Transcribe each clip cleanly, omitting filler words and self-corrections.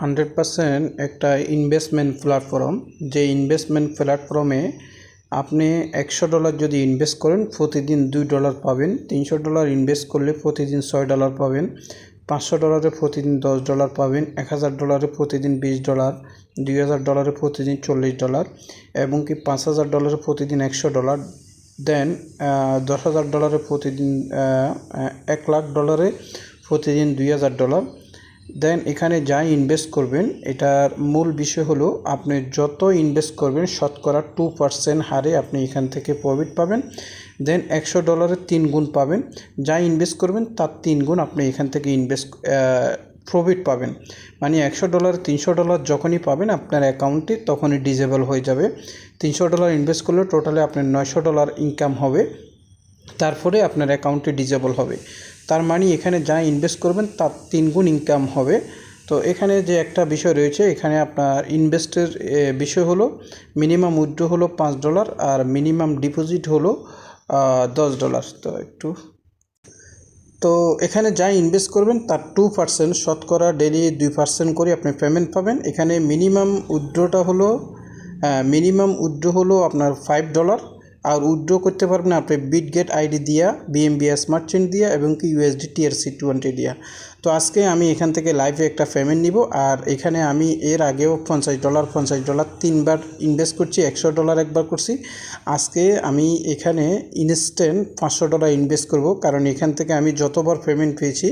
100% একটা investment platform, যে investment প্ল্যাটফর্মে আপনি $100 যদি ইনভেস্ট করেন প্রতিদিন $2 পাবেন, $300 ইনভেস্ট করলে প্রতিদিন $6 পাবেন, $500 প্রতিদিন $10 পাবেন, $1000 প্রতিদিন $20, $2000 প্রতিদিন $40 এবং কি $5000 প্রতিদিন $100, দেন $10,000 প্রতিদিন $1,00,000 প্রতিদিন $2000। দেন এখানে যা ইনভেস্ট করবেন এটার মূল বিষয় হলো আপনি যত ইনভেস্ট করবেন শতকরা 2% হারে আপনি এখান থেকে প্রফিট পাবেন। দেন $100 3 গুণ পাবেন, যা ইনভেস্ট করবেন তার 3 গুণ আপনি এখান থেকে প্রফিট পাবেন। মানে $100 $300 যখনই পাবেন আপনার অ্যাকাউন্টে তখনই ডিজেবল হয়ে যাবে। $300 ইনভেস্ট করলে টোটালে আপনার $900 ইনকাম হবে, তারপরে আপনার অ্যাকাউন্টে ডিজেবল হবে। তার মানে এখানে যা ইনভেস্ট করবেন তার 3 গুণ ইনকাম হবে। তো এখানে যে একটা বিষয় রয়েছে, এখানে আপনার ইনভেস্টের বিষয় হলো মিনিমাম উইথড্র হলো $5 আর মিনিমাম ডিপোজিট হলো $10। তো এখানে যা ইনভেস্ট করবেন তার 2% শতকরা ডেলি 2% করে আপনি পেমেন্ট পাবেন। এখানে মিনিমাম উইথড্রটা হলো আপনার $5 আর উইথড্র করতে পারবেন আপনি বিটগেট আইডি দিয়া, BNB স্মার্ট চেইন দিয়া এবং কি USD TRC20 দিয়া। তো আজকে আমি এখান থেকে লাইভে একটা পেমেন্ট নিব, আর এখানে আমি এর আগেও $50 3বার ইনভেস্ট করছি, $100 একবার করছি। আজকে আমি এখানে ইনস্ট্যান্ট $500 ইনভেস্ট করব, কারণ এখান থেকে আমি যতবার পেমেন্ট পেয়েছি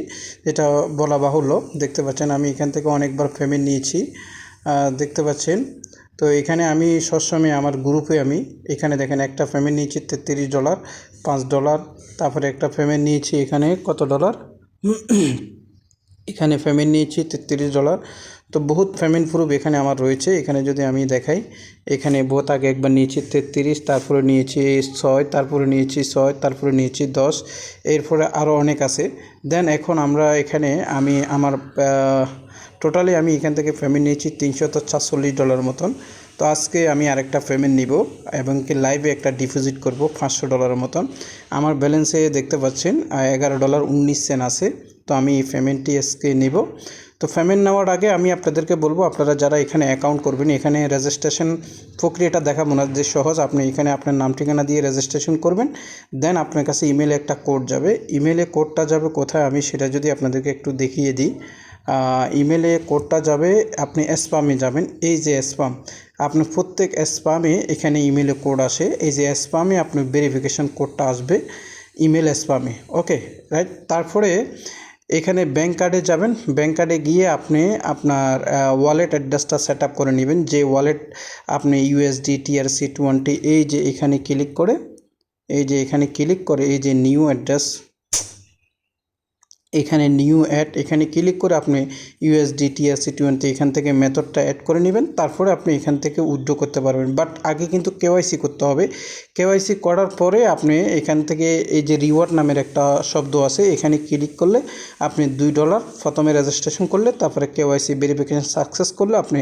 এটা বলা বাহুল্য। দেখতে পাচ্ছেন আমি এখান থেকে অনেকবার পেমেন্ট নিয়েছি, দেখতে পাচ্ছেন। তো এখানে আমি সবসময় আমার গ্রুপে আমি এখানে দেখেন একটা পেমেন্ট নিয়েছি $33, $5, তারপরে একটা পেমেন্ট নিয়েছি এখানে কত ডলার, এখানে পেমেন্ট নিয়েছি $33। তো বহুত পেমেন্ট প্রুফ এখানে আমার রয়েছে। এখানে যদি আমি দেখাই, এখানে বহুত আগে একবার নিয়েছি 33, তারপরে নিয়েছি 6, তারপরে নিয়েছি 6, তারপরে নিয়েছি 10, এরপরে আরও অনেক আছে। দেন এখন আমরা এখানে আমার টোটালি আমি এখান থেকে পেমেন্ট নিয়েছি $340 মতন। তো আজকে আমি আরেকটা পেমেন্ট নিব এবং কি লাইভে একটা ডিপোজিট করব $500 মতন। আমার ব্যালেন্সে দেখতে পাচ্ছেন $11.19 আছে। তো আমি এই পেমেন্টটি আজকে নেব। তো পেমেন্ট নেওয়ার আগে আমি আপনাদেরকে বলবো, আপনারা যারা এখানে অ্যাকাউন্ট করবেন এখানে রেজিস্ট্রেশন প্রক্রিয়াটা দেখা মনে হয় যে সহজ। আপনি এখানে আপনার নাম ঠিকানা দিয়ে রেজিস্ট্রেশন করবেন, দেন আপনার কাছে ইমেলে একটা কোড যাবে। ইমেলে কোডটা যাবে কোথায় আমি সেটা যদি আপনাদেরকে একটু দেখিয়ে দিই। ইমেলে কোডটা যাবে, আপনি স্প্যামে যাবেন। এই যে স্প্যাম, আপনি প্রত্যেক স্প্যামে এখানে ইমেলে কোড আসে, এই যে স্প্যামে আপনার ভেরিফিকেশন কোডটা আসবে ইমেল স্প্যামে। Okay right. তারপরে এখানে ব্যাঙ্ক কার্ডে যাবেন, ব্যাঙ্ক কার্ডে গিয়ে আপনি আপনার ওয়ালেট অ্যাড্রেসটা সেট আপ করে নেবেন। যে ওয়ালেট আপনি USD TRC20 এই যে এখানে ক্লিক করে এই যে নিউ অ্যাড্রেস, এখানে নিউ অ্যাড এখানে ক্লিক করে আপনি USD TRC20 এখান থেকে মেথডটা অ্যাড করে নেবেন। তারপরে আপনি এখান থেকে উইথড্র করতে পারবেন, বাট আগে কিন্তু KYC করতে হবে। KYC করার পরে আপনি এখান থেকে এই যে রিওয়ার্ড নামের একটা শব্দ আছে, এখানে ক্লিক করলে আপনি $2 প্রথমে রেজিস্ট্রেশন করলে, তারপরে KYC ভেরিফিকেশন সাকসেস করলে আপনি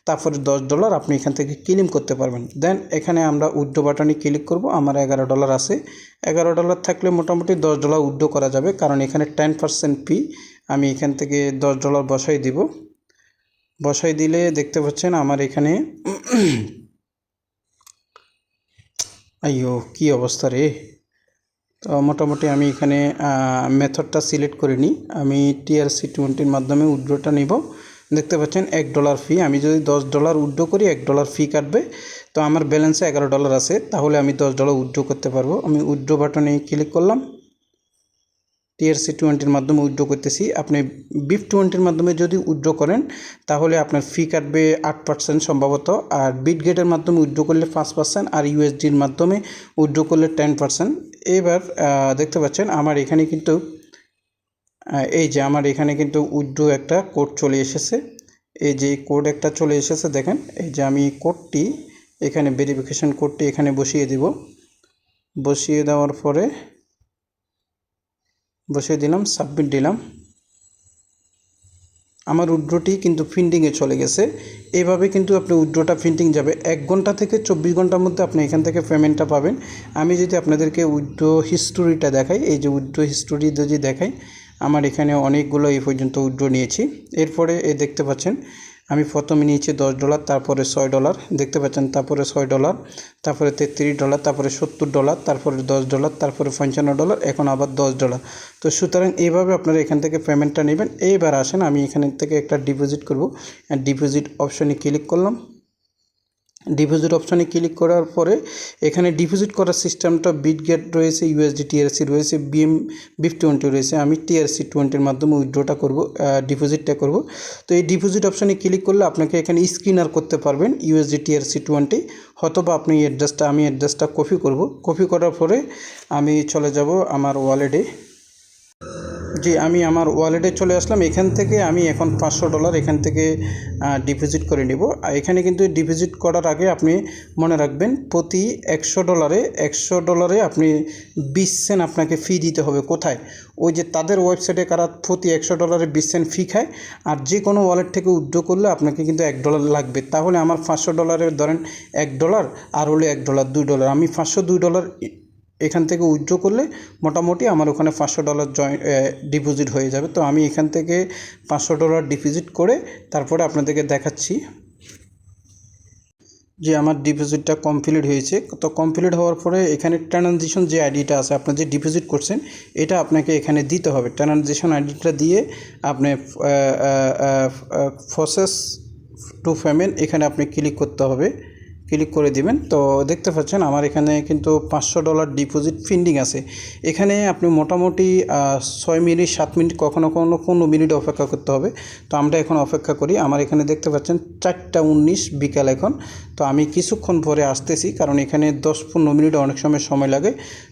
তারপরে $10 আপনি এখান থেকে ক্লেম করতে পারবেন। দেন এখানে আমরা উইথড্র বাটনে ক্লিক করব। আমার $11 আছে, $11 থাকলে মোটামুটি $10 উইথড্র করা যাবে, কারণ এখানে 10% ফি। আমি এখান থেকে $10 বসাই দিব। বসাই দিলে দেখতে পাচ্ছেন আমার এখানে আইয়ো কি অবস্থা রে। তো মোটামুটি আমি এখানে মেথডটা সিলেক্ট করে নিই। আমি TRC20 মাধ্যমে উইথড্রটা নিব। দেখতে পাচ্ছেন $1 ফি। আমি যদি $10 উইথড্র করি $1 ফি কাটবে। তো আমার ব্যালেন্সে $11 আছে, তাহলে আমি $10 উইথড্র করতে পারবো। আমি উইথড্র বাটনে ক্লিক করলাম, TRC20 মাধ্যমে উইথড্র করতেছি। আপনি BIP20 মাধ্যমে যদি উইথড্র করেন তাহলে আপনার ফি কাটবে 8% সম্ভবত, আর বিটগেটের মাধ্যমে উইথড্র করলে 5%, আর USDর মাধ্যমে উইথড্র করলে 10%। এবার দেখতে পাচ্ছেন আমার এখানে কিন্তু উইথড্র একটা কোড চলে এসেছে। এই যে কোড একটা চলে এসেছে দেখেন, এই যে আমি কোডটি এখানে ভেরিফিকেশন কোডটি এখানে বসিয়ে দিব। বসিয়ে দেওয়ার পরে বসিয়ে দিলাম, সাবমিট দিলাম। আমার উইথড্রটি কিন্তু ফিন্ডিংয়ে চলে গেছে। এইভাবে কিন্তু আপনি উইথড্রটা ফিন্ডিং যাবে 1 ঘন্টা থেকে 24 ঘন্টার মধ্যে আপনি এখান থেকে পেমেন্টটা পাবেন। আমি যদি আপনাদেরকে উইথড্র হিস্টোরিটা দেখাই, এই যে উইথড্র হিস্টোরি যদি দেখাই, আমার এখানে অনেকগুলো এই পর্যন্ত উইথড্র নিয়েছি। এরপরে দেখতে পাচ্ছেন আমি প্রথমে নিয়েছি $10, তারপরে $6 দেখতে পাচ্ছেন, তারপরে $6, তারপরে $33, তারপরে $70, তারপরে $10, তারপরে $55, এখন আবার $10। তো সুতরাং এইভাবে আপনারা এখান থেকে পেমেন্টটা নেবেন। এইবার আসেন আমি এখান থেকে একটা ডিপোজিট করব, ডিপোজিট অপশনে ক্লিক করলাম। ডিপোজিট অপশানে ক্লিক করার পরে এখানে ডিপোজিট করার সিস্টেমটা বিটগেট রয়েছে, ইউএসডি টিআরসি রয়েছে, BIF20 রয়েছে। আমি TRC20 মাধ্যমে উইথড্রটা করব, ডিপোজিটটা করব। তো এই ডিপোজিট অপশানে ক্লিক করলে আপনাকে এখানে স্ক্যানার করতে পারবেন ইউএসডি TRC20, অথবা আপনি আমি অ্যাড্রেসটা কপি করব। কপি করার পরে আমি চলে যাব আমার ওয়ালেটে। জি, আমি আমার ওয়ালেটে চলে আসলাম। এখান থেকে আমি এখন $500 এখান থেকে ডিপোজিট করে নেব। এখানে কিন্তু ডিপোজিট করার আগে আপনি মনে রাখবেন প্রতি $100 আপনি 20 সেন্ট আপনাকে ফি দিতে হবে। কোথায়? ওই যে তাদের ওয়েবসাইটে কারা প্রতি $100 20 সেন্ট ফি খায়। আর যে কোনো ওয়ালেট থেকে উইথড্র করলে আপনাকে কিন্তু $1 লাগবে। তাহলে আমার $500 ধরেন $1, আর হলে $1, $2। আমি $502 এখান থেকে উইথড্র করলে মোটামুটি আমার ওখানে $500 ডিপোজিট হয়ে যাবে। তো আমি এখান থেকে $500 ডিপোজিট করে তারপরে আপনাদেরকে দেখাচ্ছি যে আমার ডিপোজিটটা কমপ্লিট হয়েছে। তো কমপ্লিট হওয়ার পরে এখানে ট্রানজিশন যে আইডিটা আছে, আপনার যে ডিপোজিট করছেন এটা আপনাকে এখানে দিতে হবে। ট্রানজিশন আইডিটা দিয়ে আপনি প্রসেস টু পেমেন্ট এখানে আপনি ক্লিক করতে হবে, ক্লিক করে দিবেন। তো দেখতে পাচ্ছেন আমার এখানে কিন্তু $500 ডিপোজিট পেন্ডিং আছে। এখানে আপনি মোটামুটি 6 মিনিট 7 মিনিট কখনো 15 মিনিট অপেক্ষা করতে হবে। তো আমরা এখন অপেক্ষা করি। আমার এখানে দেখতে পাচ্ছেন 4:19 বিকাল এখন। তো আমি কিছুক্ষণ পরে আসতেছি, কারণ এখানে 10-15 মিনিট অনেক সময় লাগে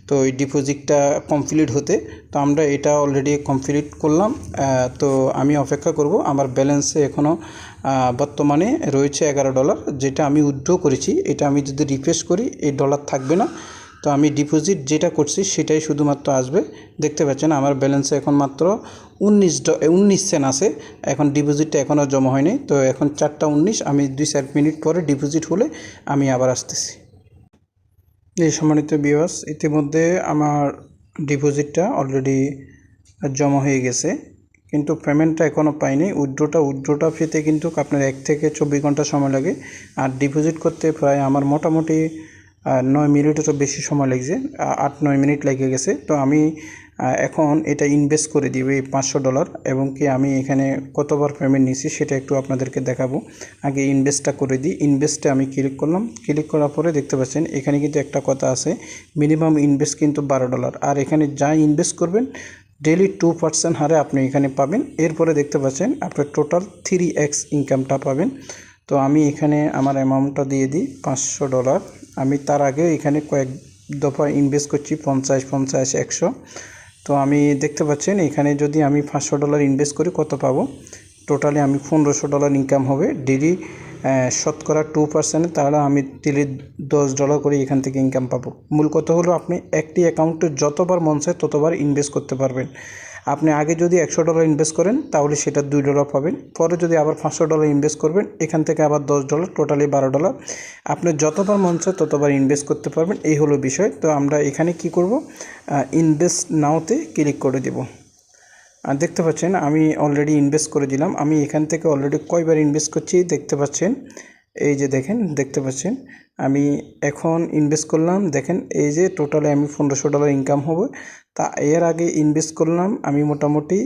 তো এই ডিপোজিটটা কমপ্লিট হতে। তো আমরা এটা অলরেডি কমপ্লিট করলাম। তো আমি অপেক্ষা করব। আমার ব্যালেন্সে এখনও বর্তমানে রয়েছে $11, যেটা আমি উইথড্র করেছি। এটা আমি যদি রিফ্রেশ করি এই ডলার থাকবে না। তো আমি ডিপোজিট যেটা করছি সেটাই শুধুমাত্র আসবে। দেখতে পাচ্ছেন আমার ব্যালেন্সে এখন মাত্র 19 সেন্ট আছে। এখন ডিপোজিটটা এখনও জমা হয়নি। তো এখন 4:19, আমি 2-4 মিনিট পরে ডিপোজিট হলে আমি আবার আসতেছি। এই সম্মানিত ভিউয়ার্স, ইতিমধ্যে আমার ডিপোজিটটা অলরেডি জমা হয়ে গেছে, কিন্তু পেমেন্টটা এখনও পাইনি। উইথড্রটা পেতে কিন্তু আপনার 1 থেকে 24 ঘন্টা সময় লাগে। আর ডিপোজিট করতে প্রায় আমার মোটামুটি 9 মিনিটেরও বেশি সময় লাগছে, 8-9 মিনিট লেগে গেছে। তো আমি এখন এটা ইনভেস্ট করে দিব এই $500, এবং কি আমি এখানে কতবার পেমেন্ট নিয়েছি সেটা একটু আপনাদেরকে দেখাবো। আগে ইনভেস্টটা করে দিই। ইনভেস্টে আমি ক্লিক করলাম। ক্লিক করার পরে দেখতে পাচ্ছেন এখানে কিন্তু একটা কথা আছে, মিনিমাম ইনভেস্ট কিন্তু $12। আর এখানে যা ইনভেস্ট করবেন ডেলি 2% হারে আপনি এখানে পাবেন। এরপরে দেখতে পাচ্ছেন আপনার টোটাল 3x ইনকামটা পাবেন। তো আমি এখানে আমার অ্যামাউন্টটা দিয়ে দিই $500। আমি তার আগে এখানে কয়েক দফা ইনভেস্ট করছি 50, 50, 100। তো আমি দেখতে পাচ্ছেন এখানে যদি আমি $500 ইনভেস্ট করি কত পাবো, টোটালি আমি $1500 ইনকাম হবে ডেলি। শতকরা 2%, তাহলে আমি ডেলি $10 করে এখান থেকে ইনকাম পাবো। মূল কথা হলো আপনি একটি অ্যাকাউন্টে যতবার মন চায় ততবার ইনভেস্ট করতে পারবেন। আপনি আগে যদি $100 ইনভেস্ট করেন তাহলে সেটা $2 পাবেন। পরে যদি আবার $500 ইনভেস্ট করবেন এখান থেকে আবার $10, টোটালি $12। আপনি যতবার মন চায় ততবার ইনভেস্ট করতে পারবেন। এই হলো বিষয়। তো আমরা এখানে কি করব, ইনভেস্ট নাওতে ক্লিক করে দেব। আর দেখতে পাচ্ছেন আমি অলরেডি ইনভেস্ট করে দিলাম। আমি এখান থেকে অলরেডি কয়বার ইনভেস্ট করছি দেখতে পাচ্ছেন। এই যে দেখতে পাচ্ছেন আমি এখন ইনভেস্ট করলাম। দেখেন এই যে টোটালে আমি $1500 ইনকাম হবে। তা এর আগে ইনভেস্ট করলাম আমি মোটামুটি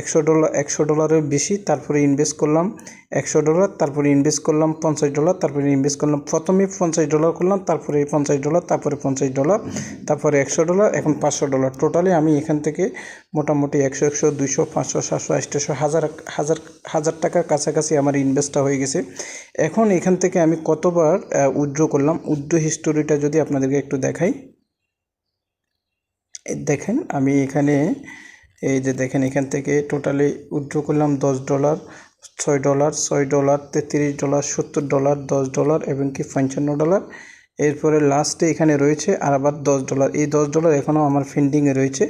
$100 বেশি। তারপরে ইনভেস্ট করলাম $100, তারপরে ইনভেস্ট করলাম $50, তারপরে ইনভেস্ট করলাম প্রথমে $50 করলাম, তারপরে $50, তারপরে $50, তারপরে $100, এখন $500। টোটালি আমি এখান থেকে মোটামুটি 100, 200, 500, 700, 800, হাজার টাকার কাছাকাছি আমার ইনভেস্টটা হয়ে গেছে। এখন এখান থেকে আমি কতবার উইথড্র করলাম, উইথড্র হিস্টোরিটা যদি আপনাদেরকে একটু দেখাই। দেখেন আমি এখানে এই যে দেখেন এখান থেকে টোটালি উইথড্র করলাম $10, $6, $6, $33, $70, $10 এবং কি $55। এরপরে লাস্টে এখানে রয়েছে আর আবার $10, এই $10 এখনও আমার পেন্ডিংয়ে রয়েছে,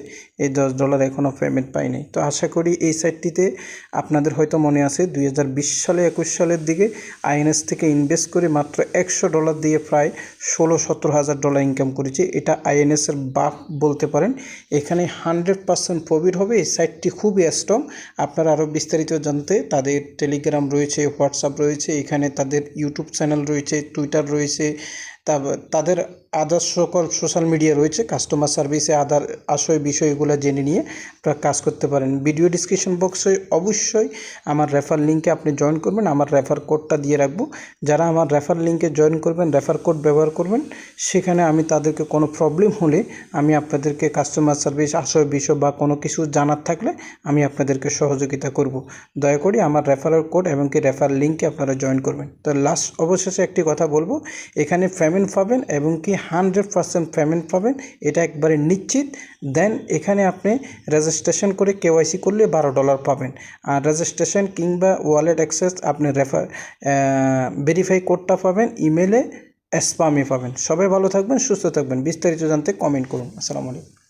এই $10 এখনও পেমেন্ট পাইনি। তো আশা করি এই সাইটটিতে আপনাদের হয়তো মনে আছে 2020 সালে 21 সালের দিকে আইএনএস থেকে ইনভেস্ট করে মাত্র $100 দিয়ে প্রায় $16-17 ইনকাম করেছি। এটা আইএনএসের বাপ বলতে পারেন। এখানে 100% প্রফিট হবে। এই সাইটটি খুবই স্ট্রং। আপনারা আরও বিস্তারিত জানতে তাদের টেলিগ্রাম রয়েছে, হোয়াটসঅ্যাপ রয়েছে, এখানে তাদের ইউটিউব চ্যানেল রয়েছে, টুইটার রয়েছে, তাদের আদার্স সকল সোশ্যাল মিডিয়া রয়েছে। কাস্টমার সার্ভিসে আদার বিষয়গুলো জেনে নিয়ে আপনারা কাজ করতে পারেন। ভিডিও ডিসক্রিপশন বক্সে অবশ্যই আমার রেফার লিঙ্কে আপনি জয়েন করবেন, আমার রেফার কোডটা দিয়ে রাখবো। যারা আমার রেফার লিঙ্কে জয়েন করবেন, রেফার কোড ব্যবহার করবেন, সেখানে আমি তাদেরকে কোনো প্রবলেম হলে আমি আপনাদেরকে কাস্টমার সার্ভিস বিষয় বা কোনো কিছু জানার থাকলে আমি আপনাদেরকে সহযোগিতা করব। দয়া করে আমার রেফারেল কোড এবং কি রেফার লিঙ্কে আপনারা জয়েন করবেন। তো লাস্ট অবশেষে একটি কথা বলবো, এখানে পেমেন্ট পাবেন এবং কি 100% পেমেন্ট পাবেন, এটা একবারে নিশ্চিত। দেন এখানে আপনি রেজিস্ট্রেশন করে কেওয়াইসি করলে $12 পাবেন। আর রেজিস্ট্রেশন কিংবা ওয়ালেট অ্যাক্সেস আপনি ভেরিফাই কোডটা পাবেন ইমেলে, স্প্যামে পাবেন। সবাই ভালো থাকবেন, সুস্থ থাকবেন। বিস্তারিত জানতে কমেন্ট করুন। আসসালামু আলাইকুম।